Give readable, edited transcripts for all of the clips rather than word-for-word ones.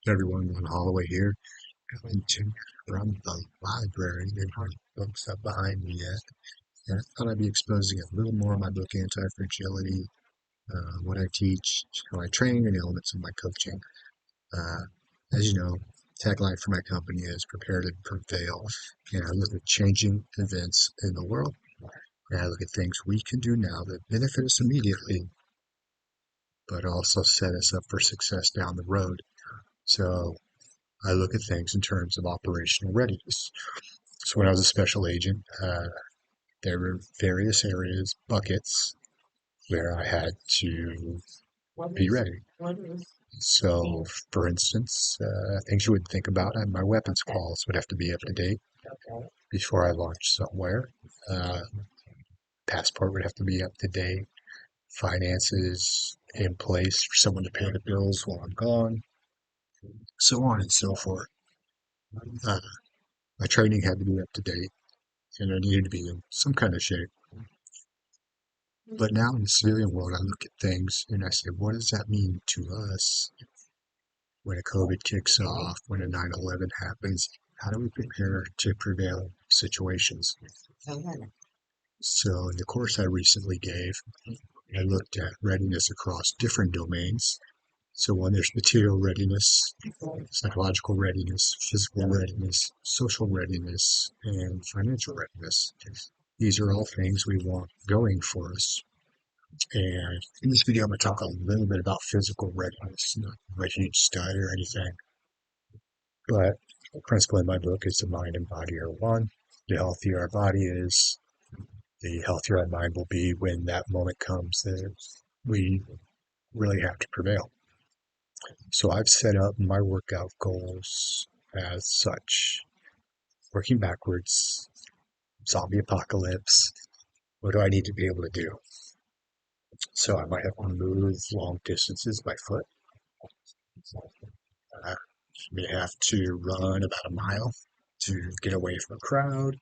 Everyone on Holloway here, coming to you from the library. There's no books up behind me yet. And I thought I'd be exposing a little more of my book, Anti-Fragility, what I teach, how I train, and elements of my coaching. Uh, as you know, tagline for my company is Prepare to Prevail. And I look at changing events in the world, and I look at things we can do now that benefit us immediately, but also set us up for success down the road. So I look at things in terms of operational readiness. So when I was a special agent, there were various areas, buckets, where I had to be ready. So, for instance, things you would think about, my weapons calls would have to be up to date before I launched somewhere. Uh, Passport would have to be up to date. Finances in place for someone to pay the bills while I'm gone, so on and so forth. Uh, my training had to be up to date, and I needed to be in some kind of shape. But now in the civilian world, I look at things and I say, what does that mean to us when a COVID kicks off, when a 9/11 happens? How do we prepare to prevail situations? So in the course I recently gave, I looked at readiness across different domains. So when there's material readiness, psychological readiness, physical readiness, social readiness, and financial readiness. These are all things we want going for us. And in this video, I'm going to talk a little bit about physical readiness, not a huge stud or anything. But the principle in my book is the mind and body are one. The healthier our body is, the healthier our mind will be when that moment comes that we really have to prevail. So I've set up my workout goals as such, working backwards, zombie apocalypse. What do I need to be able to do? So I might have to move long distances by foot. I may have to run about a mile to get away from a crowd.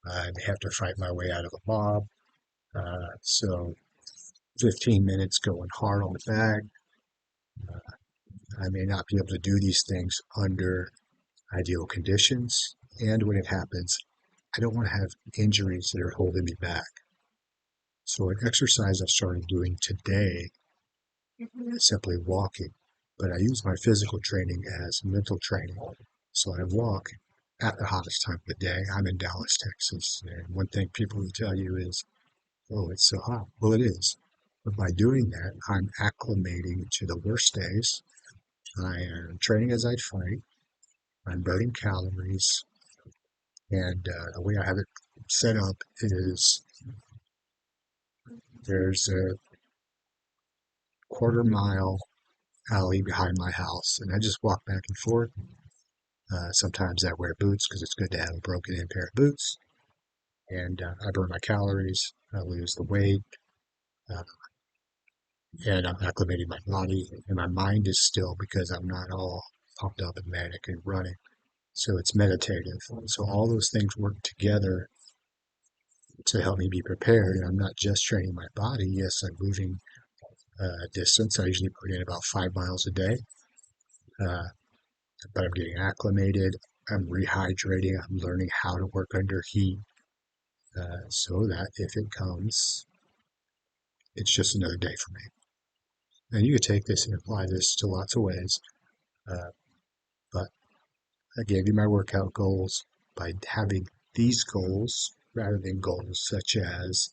I may have to fight my way out of a mob. So 15 minutes going hard on the bag. I may not be able to do these things under ideal conditions. And when it happens, I don't want to have injuries that are holding me back. So an exercise I started doing today is simply walking. But I use my physical training as mental training. So I walk at the hottest time of the day. I'm in Dallas, Texas. And one thing people will tell you is, oh, it's so hot. Well, it is. But by doing that, I'm acclimating to the worst days. I am training as I'd fight. I'm burning calories. And the way I have it set up is there's a quarter-mile alley behind my house, and I just walk back and forth. Sometimes I wear boots because it's good to have a broken-in pair of boots. And I burn my calories. I lose the weight. Uh, and I'm acclimating my body, and my mind is still because I'm not all pumped up and manic and running. So it's meditative. So all those things work together to help me be prepared. And I'm not just training my body. Yes, I'm moving distance. I usually put in about 5 miles a day, but I'm getting acclimated. I'm rehydrating. I'm learning how to work under heat so that if it comes, it's just another day for me. And you could take this and apply this to lots of ways. But I gave you my workout goals by having these goals rather than goals such as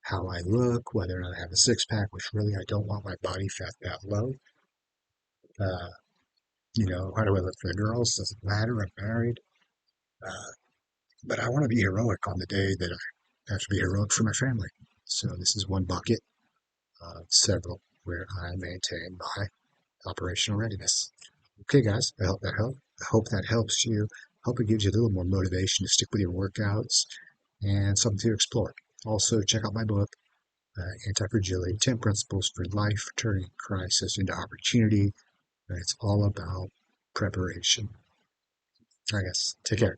how I look, whether or not I have a six pack, which really I don't want my body fat that low. How do I look for the girls? Doesn't matter. I'm married. But I want to be heroic on the day that I have to be heroic for my family. So this is one bucket of several where I maintain my operational readiness. Okay, guys, I hope that helped. I hope that helps you. I hope it gives you a little more motivation to stick with your workouts and something to explore. Also, check out my book, Anti-Fragility, 10 Principles for Life, Turning Crisis into Opportunity. And it's all about preparation. All right, guys, take care.